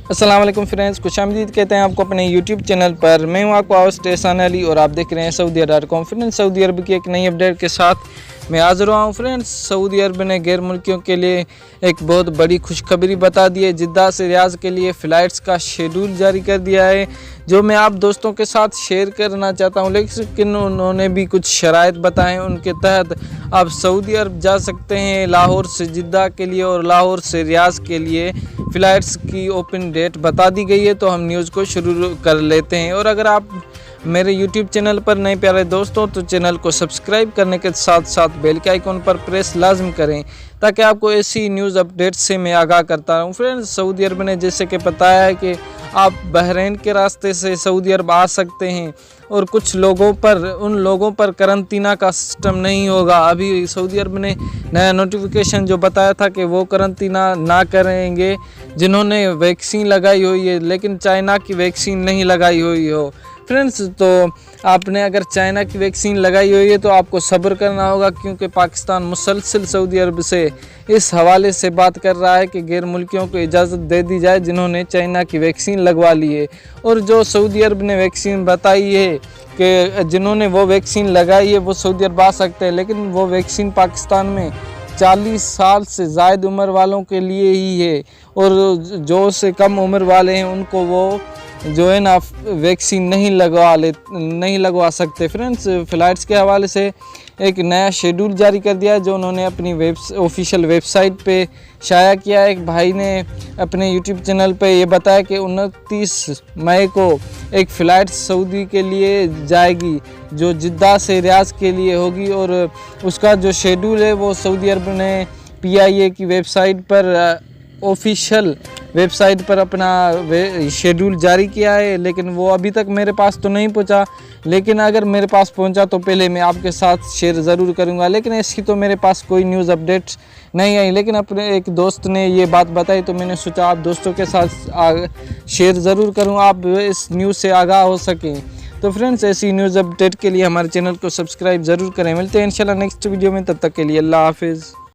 अस्सलाम वालेकुम फ्रेंड्स, खुशामदीद कहते हैं आपको अपने यूट्यूब चैनल पर। मैं हूं आपको आवाज़ स्टेशन अली और आप देख रहे हैं सऊदीया.com। फ्रेंड्स, सऊदी अरब की एक नई अपडेट के साथ मैं हाज़िर हुआ हूं। फ्रेंड्स, सऊदी अरब ने गैर मुल्कियों के लिए एक बहुत बड़ी खुशखबरी बता दी है। जिद्दा से रियाज के लिए फ़्लाइट्स का शेड्यूल जारी कर दिया है, जो मैं आप दोस्तों के साथ शेयर करना चाहता हूं। लेकिन उन्होंने भी कुछ शराइत बताए, उनके तहत आप सऊदी अरब जा सकते हैं। लाहौर से जिद्दा के लिए और लाहौर से रियाज के लिए फ़्लाइट्स की ओपन डेट बता दी गई है। तो हम न्यूज़ को शुरू कर लेते हैं। और अगर आप मेरे YouTube चैनल पर नए प्यारे दोस्तों, तो चैनल को सब्सक्राइब करने के साथ साथ बेल के आइकन पर प्रेस लाजम करें, ताकि आपको ऐसी न्यूज़ अपडेट से मैं आगाह करता रहूं। फ्रेंड्स, सऊदी अरब ने जैसे कि बताया है कि आप बहरीन के रास्ते से सऊदी अरब आ सकते हैं और कुछ लोगों पर, उन लोगों पर करंतना का सिस्टम नहीं होगा। अभी सऊदी अरब ने नया नोटिफिकेशन जो बताया था कि वो करंतना ना करेंगे जिन्होंने वैक्सीन लगाई हुई है, लेकिन चाइना की वैक्सीन नहीं लगाई हुई हो। फ्रेंड्स, तो आपने अगर चाइना की वैक्सीन लगाई हुई है तो आपको सब्र करना होगा, क्योंकि पाकिस्तान मुसलसल सऊदी अरब से इस हवाले से बात कर रहा है कि गैर मुल्कियों को इजाज़त दे दी जाए जिन्होंने चाइना की वैक्सीन लगवा ली है। और जो सऊदी अरब ने वैक्सीन बताई है कि जिन्होंने वो वैक्सीन लगाई है वो सऊदी अरब आ सकते हैं, लेकिन वो वैक्सीन पाकिस्तान में 40 साल से ज़ायद उम्र वालों के लिए ही है, और जो से कम उम्र वाले हैं उनको वो जो है ना वैक्सीन नहीं लगवा सकते। फ्रेंड्स, फ़्लाइट्स के हवाले से एक नया शेड्यूल जारी कर दिया है, जो उन्होंने अपनी ऑफिशियल वेबसाइट पे शाया किया है। एक भाई ने अपने यूट्यूब चैनल पे ये बताया कि 29 मई को एक फ़्लाइट सऊदी के लिए जाएगी, जो जिद्दा से रियाज के लिए होगी, और उसका जो शेड्यूल है वो सऊदी अरब ने PIA की वेबसाइट पर, ऑफिशियल वेबसाइट पर अपना शेड्यूल जारी किया है। लेकिन वो अभी तक मेरे पास तो नहीं पहुंचा, लेकिन अगर मेरे पास पहुंचा तो पहले मैं आपके साथ शेयर ज़रूर करूंगा। लेकिन इसकी तो मेरे पास कोई न्यूज़ अपडेट नहीं आई, लेकिन अपने एक दोस्त ने ये बात बताई तो मैंने सोचा आप दोस्तों के साथ शेयर ज़रूर करूँ, आप इस न्यूज़ से आगाह हो सकें। तो फ्रेंड्स, ऐसी न्यूज़ अपडेट के लिए हमारे चैनल को सब्सक्राइब ज़रूर करें। मिलते हैं इंशाल्लाह नेक्स्ट वीडियो में, तब तक के लिए अल्लाह हाफिज़।